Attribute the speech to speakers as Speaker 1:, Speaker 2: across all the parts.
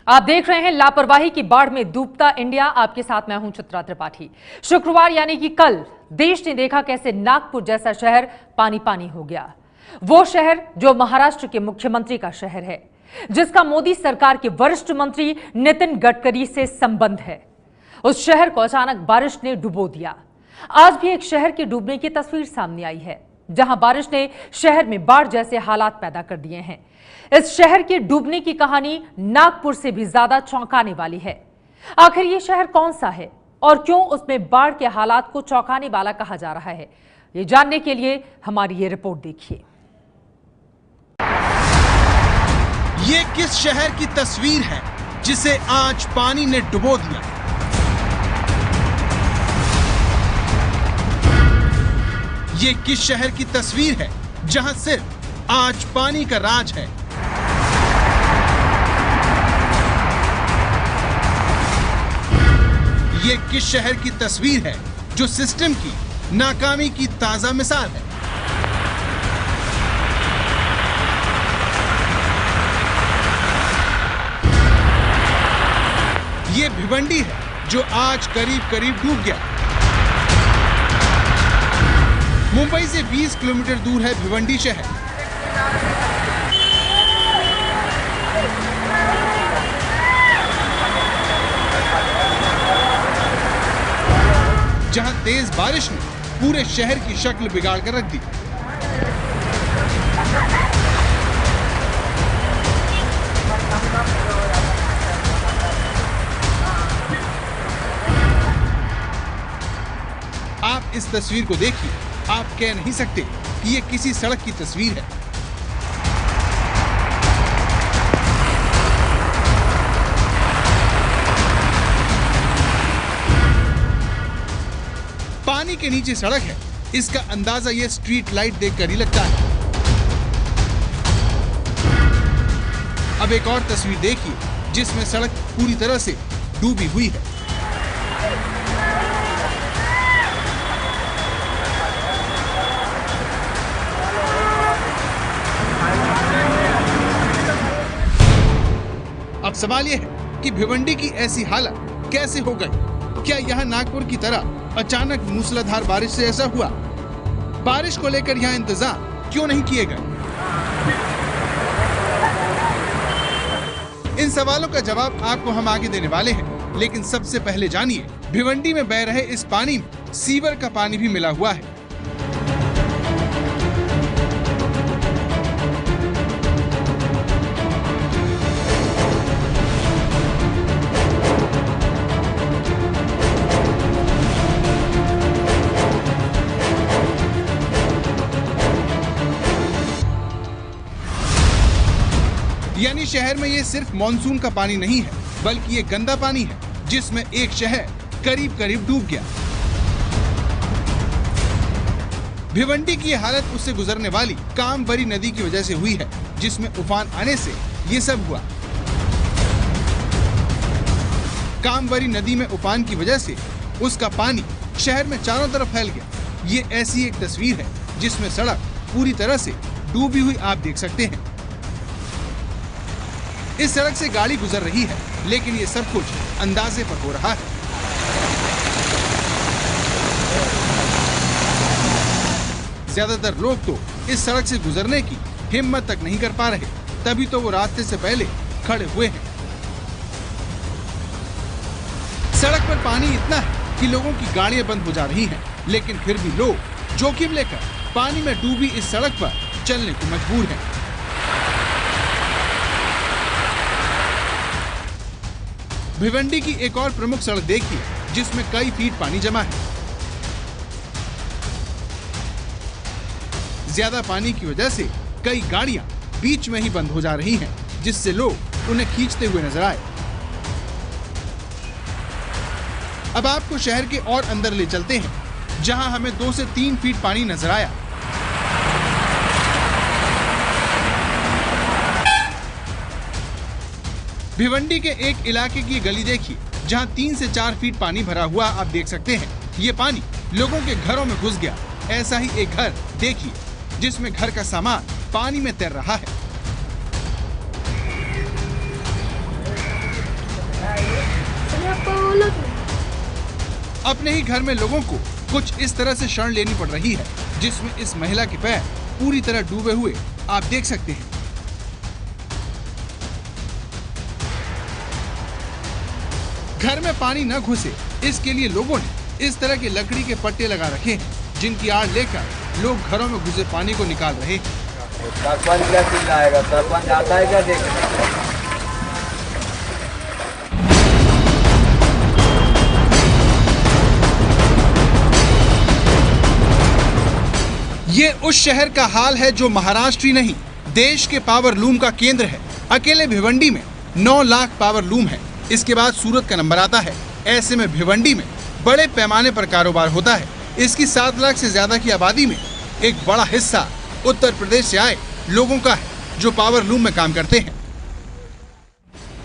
Speaker 1: आप देख रहे हैं लापरवाही की बाढ़ में डूबता इंडिया। आपके साथ मैं हूं चित्रा त्रिपाठी। शुक्रवार यानी कि कल देश ने देखा कैसे नागपुर जैसा शहर पानी पानी हो गया। वो शहर जो महाराष्ट्र के मुख्यमंत्री का शहर है, जिसका मोदी सरकार के वरिष्ठ मंत्री नितिन गडकरी से संबंध है। उस शहर को अचानक बारिश ने डुबो दिया। आज भी एक शहर के डूबने की तस्वीर सामने आई है, जहां बारिश ने शहर में बाढ़ जैसे हालात पैदा कर दिए हैं। इस शहर के डूबने की कहानी नागपुर से भी ज्यादा चौंकाने वाली है। आखिर ये शहर कौन सा है और क्यों उसमें बाढ़ के हालात को चौंकाने वाला कहा जा रहा है, ये जानने के लिए हमारी ये रिपोर्ट देखिए।
Speaker 2: ये किस शहर की तस्वीर है जिसे आज पानी ने डुबो दिया? ये किस शहर की तस्वीर है जहां सिर्फ आज पानी का राज है? ये किस शहर की तस्वीर है जो सिस्टम की नाकामी की ताजा मिसाल है? ये भिवंडी है जो आज करीब करीब डूब गया। मुंबई से 20 किलोमीटर दूर है भिवंडी शहर। जहां तेज बारिश ने पूरे शहर की शक्ल बिगाड़ कर रख दी। आप इस तस्वीर को देखिए, आप कह नहीं सकते कि ये किसी सड़क की तस्वीर है। पानी के नीचे सड़क है, इसका अंदाजा ये स्ट्रीट लाइट देखकर ही लगता है। अब एक और तस्वीर देखिए जिसमें सड़क पूरी तरह से डूबी हुई है। अब सवाल यह है कि भिवंडी की ऐसी हालत कैसे हो गई? क्या यह नागपुर की तरह अचानक मूसलाधार बारिश से ऐसा हुआ? बारिश को लेकर यहाँ इंतजाम क्यों नहीं किए गए? इन सवालों का जवाब आपको हम आगे देने वाले हैं, लेकिन सबसे पहले जानिए भिवंडी में बह रहे इस पानी में सीवर का पानी भी मिला हुआ है। यानी शहर में ये सिर्फ मॉनसून का पानी नहीं है, बल्कि ये गंदा पानी है जिसमें एक शहर करीब करीब डूब गया। भिवंडी की ये हालत उससे गुजरने वाली कामवरी नदी की वजह से हुई है, जिसमें उफान आने से ये सब हुआ। कामवरी नदी में उफान की वजह से उसका पानी शहर में चारों तरफ फैल गया। ये ऐसी एक तस्वीर है जिसमें सड़क पूरी तरह से डूबी हुई आप देख सकते हैं। इस सड़क से गाड़ी गुजर रही है, लेकिन ये सब कुछ अंदाजे पर हो रहा है। ज्यादातर लोग तो इस सड़क से गुजरने की हिम्मत तक नहीं कर पा रहे, तभी तो वो रास्ते से पहले खड़े हुए हैं। सड़क पर पानी इतना है कि लोगों की गाड़ियां बंद हो जा रही हैं, लेकिन फिर भी लोग जोखिम लेकर पानी में डूबी इस सड़क पर चलने को मजबूर हैं। भिवंडी की एक और प्रमुख सड़क देखिए जिसमें कई फीट पानी जमा है। ज्यादा पानी की वजह से कई गाड़ियां बीच में ही बंद हो जा रही हैं, जिससे लोग उन्हें खींचते हुए नजर आए। अब आपको शहर के और अंदर ले चलते हैं, जहां हमें 2 से 3 फीट पानी नजर आया। भिवंडी के एक इलाके की गली देखिए जहां 3 से 4 फीट पानी भरा हुआ आप देख सकते हैं। ये पानी लोगों के घरों में घुस गया। ऐसा ही एक घर देखिए जिसमें घर का सामान पानी में तैर रहा है। अपने ही घर में लोगों को कुछ इस तरह से शरण लेनी पड़ रही है, जिसमें इस महिला के पैर पूरी तरह डूबे हुए आप देख सकते हैं। घर में पानी न घुसे इसके लिए लोगों ने इस तरह के लकड़ी के पट्टे लगा रखे हैं, जिनकी आड़ लेकर लोग घरों में घुसे पानी को निकाल रहे हैं।
Speaker 3: सरपंच क्या चिल्लाएगा? सरपंच आता है क्या देखने?
Speaker 2: ये उस शहर का हाल है जो महाराष्ट्र ही नहीं, देश के पावर लूम का केंद्र है। अकेले भिवंडी में 9 लाख पावर लूम है। इसके बाद सूरत का नंबर आता है। ऐसे में भिवंडी में बड़े पैमाने पर कारोबार होता है। इसकी 7 लाख से ज्यादा की आबादी में एक बड़ा हिस्सा उत्तर प्रदेश से आए लोगों का है, जो पावर लूम में काम करते हैं।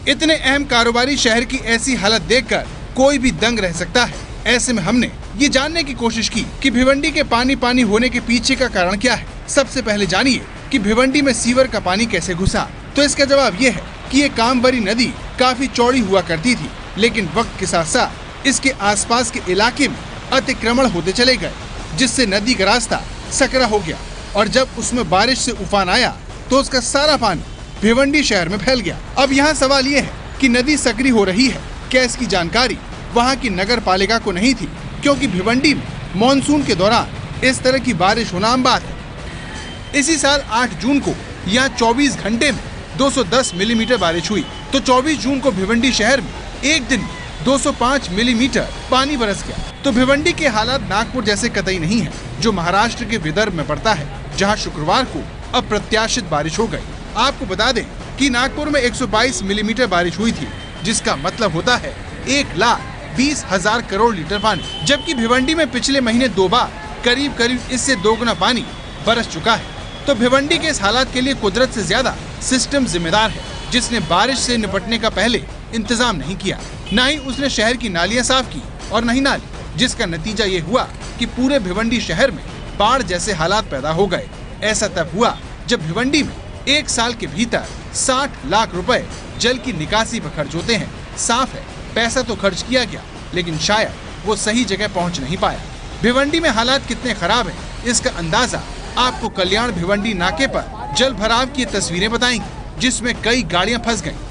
Speaker 2: इतने अहम कारोबारी शहर की ऐसी हालत देखकर कोई भी दंग रह सकता है। ऐसे में हमने ये जानने की कोशिश की कि भिवंडी के पानी होने के पीछे का कारण क्या है। सबसे पहले जानिए कि भिवंडी में सीवर का पानी कैसे घुसा। तो इसका जवाब ये है कि ये कामवरी नदी काफी चौड़ी हुआ करती थी, लेकिन वक्त के साथ साथ इसके आसपास के इलाके में अतिक्रमण होते चले गए, जिससे नदी का रास्ता सकरा हो गया। और जब उसमें बारिश से उफान आया तो उसका सारा पानी भिवंडी शहर में फैल गया। अब यहाँ सवाल ये है कि नदी सकरी हो रही है, क्या इसकी जानकारी वहाँ की नगर पालिका को नहीं थी? क्योंकि भिवंडी में मॉनसून के दौरान इस तरह की बारिश होना आम बात है। इसी साल 8 जून को यहाँ 24 घंटे में 210 मिलीमीटर बारिश हुई, तो 24 जून को भिवंडी शहर में एक दिन 205 मिलीमीटर पानी बरस गया। तो भिवंडी के हालात नागपुर जैसे कतई नहीं है, जो महाराष्ट्र के विदर्भ में पड़ता है, जहां शुक्रवार को अप्रत्याशित बारिश हो गई। आपको बता दें कि नागपुर में 122 मिलीमीटर बारिश हुई थी, जिसका मतलब होता है 1,20,000 करोड़ लीटर पानी, जबकि भिवंडी में पिछले महीने 2 बार करीब इससे दोगुना पानी बरस चुका है। तो भिवंडी के इस हालात के लिए कुदरत से ज्यादा सिस्टम जिम्मेदार है, जिसने बारिश से निपटने का पहले इंतजाम नहीं किया। न ही उसने शहर की नालियां साफ की और न ही नाली, जिसका नतीजा ये हुआ कि पूरे भिवंडी शहर में बाढ़ जैसे हालात पैदा हो गए। ऐसा तब हुआ जब भिवंडी में 1 साल के भीतर 60 लाख रुपए जल की निकासी पर खर्च होते हैं। साफ है, पैसा तो खर्च किया गया, लेकिन शायद वो सही जगह पहुंच नहीं पाया। भिवंडी में हालात कितने खराब हैं, इसका अंदाजा आपको कल्याण भिवंडी नाके पर जल भराव की तस्वीरें बताएंगी, जिसमें कई गाड़ियां फंस गईं।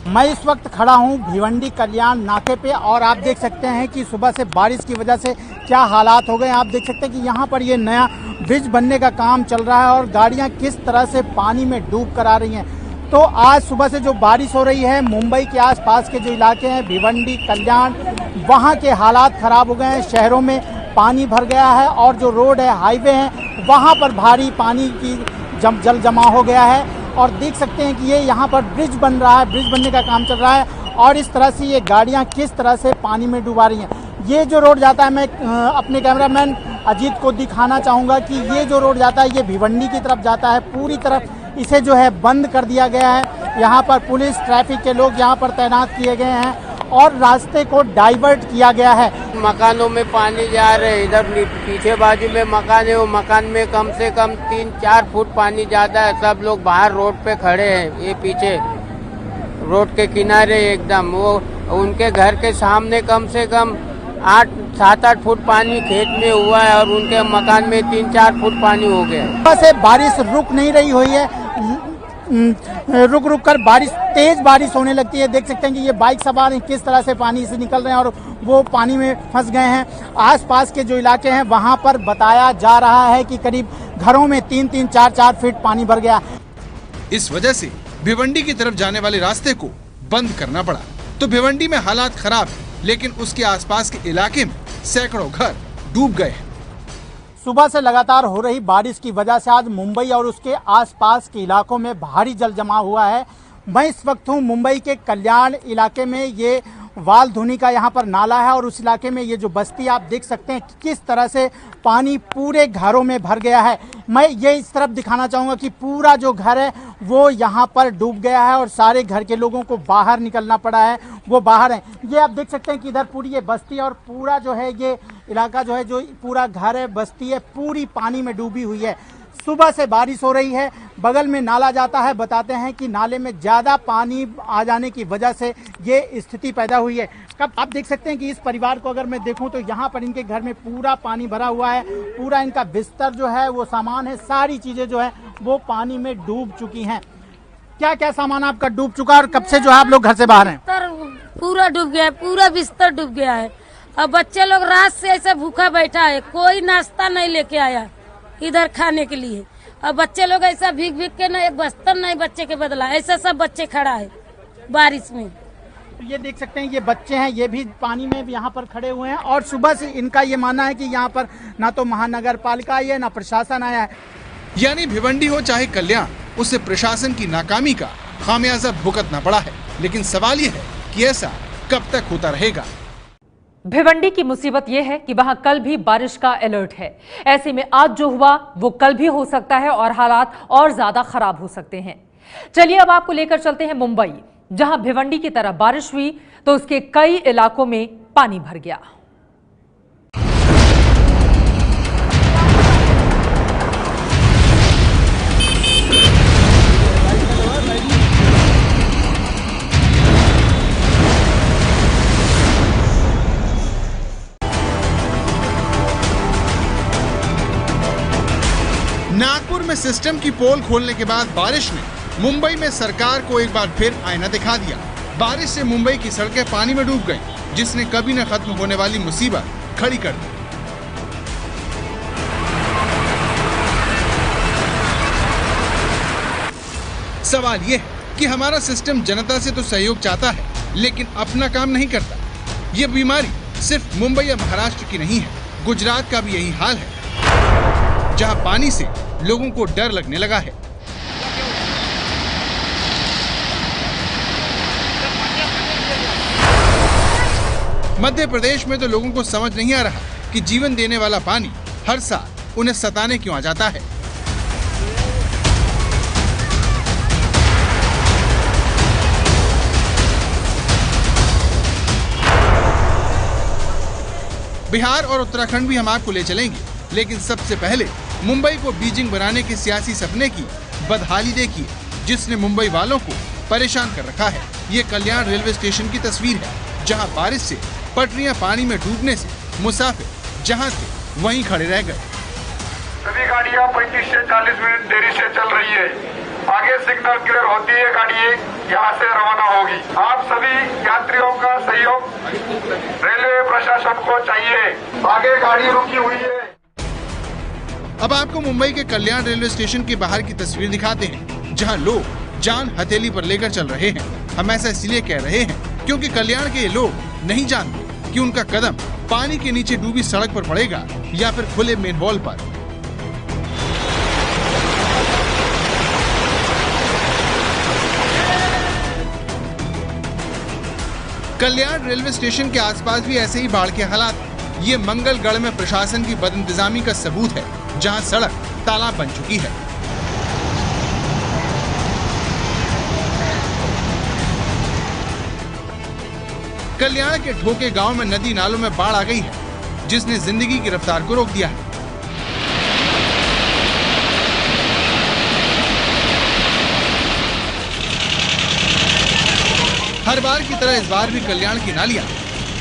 Speaker 4: मैं इस वक्त खड़ा हूं भिवंडी कल्याण नाके पे और आप देख सकते हैं कि सुबह से बारिश की वजह से क्या हालात हो गए। आप देख सकते हैं कि यहाँ पर ये नया ब्रिज बनने का काम चल रहा है और गाड़ियाँ किस तरह से पानी में डूब कर आ रही हैं। तो आज सुबह से जो बारिश हो रही है, मुंबई के आसपास के जो इलाके हैं भिवंडी कल्याण, वहाँ के हालात खराब हो गए हैं। शहरों में पानी भर गया है और जो रोड है, हाईवे हैं, वहाँ पर भारी पानी की जल जमा हो गया है। और देख सकते हैं कि ये यहाँ पर ब्रिज बन रहा है, ब्रिज बनने का काम चल रहा है और इस तरह से ये गाड़ियाँ किस तरह से पानी में डुबा रही हैं। ये जो रोड जाता है, मैं अपने कैमरामैन अजीत को दिखाना चाहूँगा कि ये जो रोड जाता है ये भिवंडी की तरफ जाता है। पूरी तरफ इसे जो है बंद कर दिया गया है। यहाँ पर पुलिस, ट्रैफिक के लोग यहाँ पर तैनात किए गए हैं और रास्ते को डाइवर्ट किया गया है।
Speaker 3: मकानों में पानी जा रहे हैं, इधर पीछे बाजू में मकान है, वो मकान में कम से कम 3-4 फुट पानी ज्यादा है। सब लोग बाहर रोड पे खड़े हैं, ये पीछे रोड के किनारे एकदम, वो उनके घर के सामने कम से कम 7-8 फुट पानी खेत में हुआ है और उनके मकान में 3-4 फुट पानी हो गया है।
Speaker 4: सुबह से बारिश रुक नहीं रही हुई है, रुक कर तेज बारिश होने लगती है। देख सकते हैं कि ये बाइक सवार हैं, किस तरह से पानी से निकल रहे हैं और वो पानी में फंस गए हैं। आसपास के जो इलाके हैं वहां पर बताया जा रहा है कि करीब घरों में 3-3, 4-4 फीट पानी भर गया।
Speaker 2: इस वजह से भिवंडी की तरफ जाने वाले रास्ते को बंद करना पड़ा। तो भिवंडी में हालात खराब है, लेकिन उसके आसपास के इलाके में सैकड़ों घर डूब गए हैं।
Speaker 4: सुबह से लगातार हो रही बारिश की वजह से आज मुंबई और उसके आसपास के इलाकों में भारी जल जमा हुआ है। मैं इस वक्त हूँ मुंबई के कल्याण इलाके में। ये वालधुनी का यहाँ पर नाला है और उस इलाके में ये जो बस्ती आप देख सकते हैं कि किस तरह से पानी पूरे घरों में भर गया है। मैं ये इस तरफ दिखाना चाहूँगा कि पूरा जो घर है वो यहाँ पर डूब गया है और सारे घर के लोगों को बाहर निकलना पड़ा है, वो बाहर हैं। ये आप देख सकते हैं कि इधर पूरी ये बस्ती और पूरा जो है ये इलाका जो है, जो पूरा घर है, बस्ती है, पूरी पानी में डूबी हुई है। सुबह से बारिश हो रही है, बगल में नाला जाता है। बताते हैं कि नाले में ज़्यादा पानी आ जाने की वजह से ये स्थिति पैदा हुई है। कब आप देख सकते हैं कि इस परिवार को अगर मैं देखूं तो यहाँ पर इनके घर में पूरा पानी भरा हुआ है। पूरा इनका बिस्तर जो है, वो सामान है, सारी चीज़ें जो है वो पानी में डूब चुकी हैं। क्या क्या सामान आपका डूब चुका है और कब से जो है आप लोग घर से बाहर हैं?
Speaker 5: पूरा डूब गया है, पूरा बिस्तर डूब गया है। अब बच्चे लोग रात से ऐसा भूखा बैठा है, कोई नाश्ता नहीं लेके आया इधर खाने के लिए। अब बच्चे लोग ऐसा भीग भीग के ना, एक बस्तर नहीं बच्चे के बदला, ऐसा सब बच्चे खड़ा है बारिश में।
Speaker 4: तो ये देख सकते हैं, ये बच्चे हैं, ये भी पानी में यहाँ पर खड़े हुए हैं। और सुबह से इनका ये मानना है कि यहाँ पर ना तो महानगर पालिका आई है, ना प्रशासन आया है।
Speaker 2: यानी भिवंडी हो चाहे कल्याण, उसे प्रशासन की नाकामी का खामियाजा भुगतना पड़ा है। लेकिन सवाल ये है कि ऐसा कब तक होता रहेगा।
Speaker 1: भिवंडी की मुसीबत यह है कि वहां कल भी बारिश का अलर्ट है। ऐसे में आज जो हुआ वो कल भी हो सकता है और हालात और ज्यादा खराब हो सकते हैं। चलिए अब आपको लेकर चलते हैं मुंबई, जहां भिवंडी की तरह बारिश हुई तो उसके कई इलाकों में पानी भर गया।
Speaker 2: नागपुर में सिस्टम की पोल खोलने के बाद बारिश ने मुंबई में सरकार को एक बार फिर आईना दिखा दिया। बारिश से मुंबई की सड़कें पानी में डूब गईं, जिसने कभी न खत्म होने वाली मुसीबत खड़ी कर दी। सवाल ये है कि हमारा सिस्टम जनता से तो सहयोग चाहता है, लेकिन अपना काम नहीं करता। ये बीमारी सिर्फ मुंबई या महाराष्ट्र की नहीं है, गुजरात का भी यही हाल है, जहां पानी से लोगों को डर लगने लगा है। मध्य प्रदेश में तो लोगों को समझ नहीं आ रहा कि जीवन देने वाला पानी हर साल उन्हें सताने क्यों आ जाता है। बिहार और उत्तराखंड भी हम आपको ले चलेंगे, लेकिन सबसे पहले मुंबई को बीजिंग बनाने के सियासी सपने की बदहाली देखिए, जिसने मुंबई वालों को परेशान कर रखा है। ये कल्याण रेलवे स्टेशन की तस्वीर है, जहां बारिश से पटरियां पानी में डूबने से मुसाफिर जहां थे वहीं खड़े रह गए।
Speaker 6: सभी गाड़ियां 35 से 40 मिनट देरी से चल रही है। आगे सिग्नल क्लियर होती है गाड़ी यहाँ से रवाना होगी। आप सभी यात्रियों का सहयोग रेलवे प्रशासन को चाहिए। आगे गाड़ी रुकी हुई है।
Speaker 2: अब आपको मुंबई के कल्याण रेलवे स्टेशन के बाहर की तस्वीर दिखाते हैं, जहां लोग जान हथेली पर लेकर चल रहे हैं। हम ऐसा इसलिए कह रहे हैं क्योंकि कल्याण के ये लोग नहीं जानते कि उनका कदम पानी के नीचे डूबी सड़क पर पड़ेगा या फिर खुले मेन हॉल पर। कल्याण रेलवे स्टेशन के आसपास भी ऐसे ही बाढ़ के हालात हैं। ये मंगलगढ़ में प्रशासन की बदइंतजामी का सबूत है, जहां सड़क तालाब बन चुकी है। कल्याण के ढोके गांव में नदी नालों में बाढ़ आ गई है, जिसने जिंदगी की रफ्तार को रोक दिया है। हर बार की तरह इस बार भी कल्याण की नालियां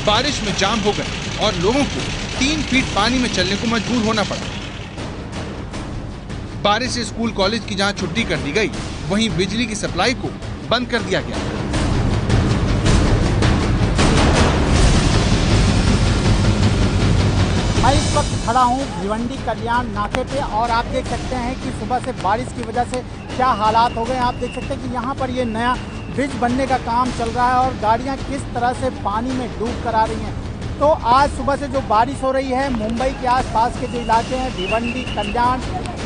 Speaker 2: बारिश में जाम हो गई और लोगों को 3 फीट पानी में चलने को मजबूर होना पड़ा। बारिश से स्कूल कॉलेज की जहां छुट्टी कर दी गई, वहीं बिजली की सप्लाई को बंद कर दिया गया।
Speaker 4: मैं इस वक्त खड़ा हूँ भिवंडी कल्याण नाके पे और आप देख सकते हैं कि सुबह से बारिश की वजह से क्या हालात हो गए। आप देख सकते हैं कि यहाँ पर ये नया ब्रिज बनने का काम चल रहा है और गाड़ियाँ किस तरह से पानी में डूब कर आ रही हैं। तो आज सुबह से जो बारिश हो रही है, मुंबई के आसपास के जो इलाके हैं, भिवंडी, कल्याण,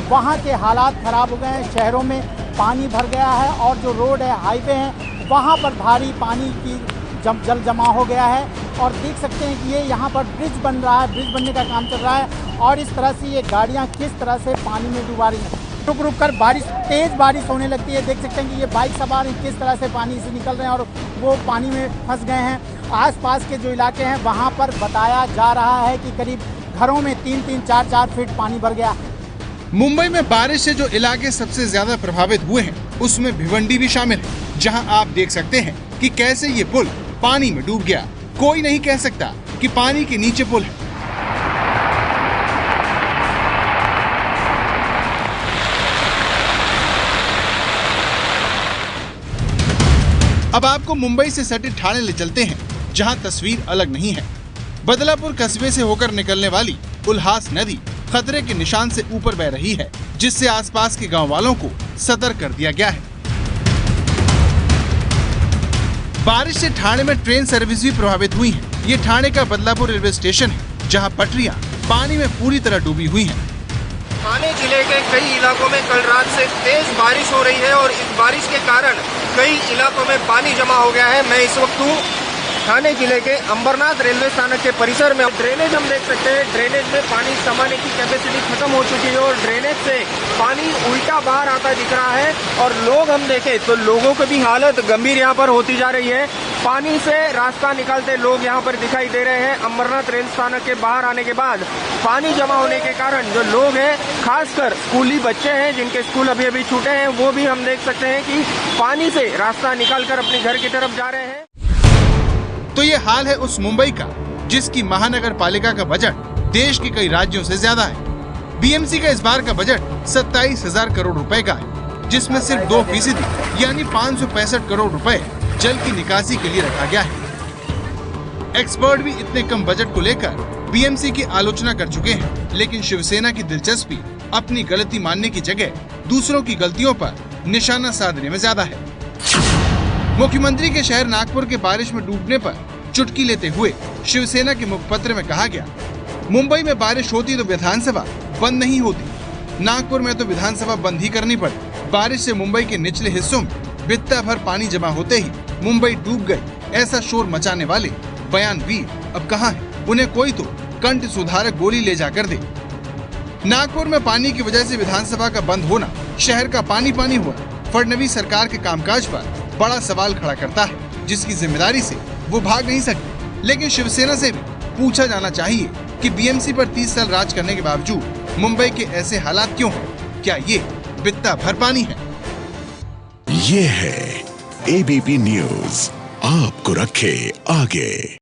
Speaker 4: वहाँ के हालात ख़राब हो गए हैं। शहरों में पानी भर गया है और जो रोड है, हाईवे हैं, वहाँ पर भारी पानी की जल जमा हो गया है। और देख सकते हैं कि ये यहाँ पर ब्रिज बन रहा है, ब्रिज बनने का काम चल रहा है और इस तरह से ये गाड़ियाँ किस तरह से पानी में डूबा रही हैं। रुक रुक कर तेज़ बारिश होने लगती है। देख सकते हैं कि ये बाइक सवार किस तरह से पानी से निकल रहे हैं और वो पानी में फंस गए हैं। आसपास के जो इलाके हैं वहाँ पर बताया जा रहा है कि करीब घरों में 3-3, 4-4 फीट पानी भर गया।
Speaker 2: मुंबई में बारिश से जो इलाके सबसे ज्यादा प्रभावित हुए हैं उसमें भिवंडी भी शामिल है, जहां आप देख सकते हैं कि कैसे ये पुल पानी में डूब गया। कोई नहीं कह सकता कि पानी के नीचे पुल है। अब आपको मुंबई से सटे ठाणे ले चलते हैं, जहां तस्वीर अलग नहीं है। बदलापुर कस्बे से होकर निकलने वाली उल्हास नदी खतरे के निशान से ऊपर बह रही है, जिससे आसपास के गांव वालों को सतर्क कर दिया गया है। बारिश से ठाणे में ट्रेन सर्विस भी प्रभावित हुई है। ये ठाणे का बदलापुर रेलवे स्टेशन है, जहां पटरियां पानी में पूरी तरह डूबी हुई हैं।
Speaker 7: ठाणे जिले के कई इलाकों में कल रात से तेज बारिश हो रही है और इस बारिश के कारण कई इलाकों में पानी जमा हो गया है। मैं इस वक्त हूँ ठाणे जिले के अंबरनाथ रेलवे स्थानक के परिसर में। ड्रेनेज हम देख सकते हैं, ड्रेनेज में पानी समाने की कैपेसिटी खत्म हो चुकी है और ड्रेनेज से पानी उल्टा बाहर आता दिख रहा है। और लोग हम देखें तो लोगों की भी हालत गंभीर यहाँ पर होती जा रही है। पानी से रास्ता निकालते लोग यहाँ पर दिखाई दे रहे हैं। अंबरनाथ रेल स्थानक के बाहर आने के बाद पानी जमा होने के कारण जो लोग हैं, खासकर स्कूली बच्चे हैं जिनके स्कूल अभी अभी छूटे हैं, वो भी हम देख सकते हैं कि पानी से रास्ता निकालकर अपने घर की तरफ जा रहे हैं।
Speaker 2: तो ये हाल है उस मुंबई का जिसकी महानगर पालिका का बजट देश के कई राज्यों से ज्यादा है। बीएमसी का इस बार का बजट 27,000 करोड़ रुपए का है, जिसमें सिर्फ 2% यानी 565 करोड़ रुपए जल की निकासी के लिए रखा गया है। एक्सपर्ट भी इतने कम बजट को लेकर बीएमसी की आलोचना कर चुके हैं, लेकिन शिवसेना की दिलचस्पी अपनी गलती मानने की जगह दूसरों की गलतियों पर निशाना साधने में ज्यादा है। मुख्यमंत्री के शहर नागपुर के बारिश में डूबने पर चुटकी लेते हुए शिवसेना के मुखपत्र में कहा गया, मुंबई में बारिश होती तो विधानसभा बंद नहीं होती, नागपुर में तो विधानसभा बंद ही करनी पड़ी। बारिश से मुंबई के निचले हिस्सों में बित्ता भर पानी जमा होते ही मुंबई डूब गई, ऐसा शोर मचाने वाले बयानवीर अब कहाँ है? उन्हें कोई तो कंठ सुधारक गोली ले जाकर दे। नागपुर में पानी की वजह से विधानसभा का बंद होना, शहर का पानी पानी होना फडणवीस सरकार के कामकाज पर बड़ा सवाल खड़ा करता है, जिसकी जिम्मेदारी से वो भाग नहीं सकते। लेकिन शिवसेना से भी पूछा जाना चाहिए कि बीएमसी पर 30 साल राज करने के बावजूद मुंबई के ऐसे हालात क्यों हैं? क्या ये बित्ता भर पानी है?
Speaker 8: ये है एबीपी न्यूज़, आपको रखे आगे।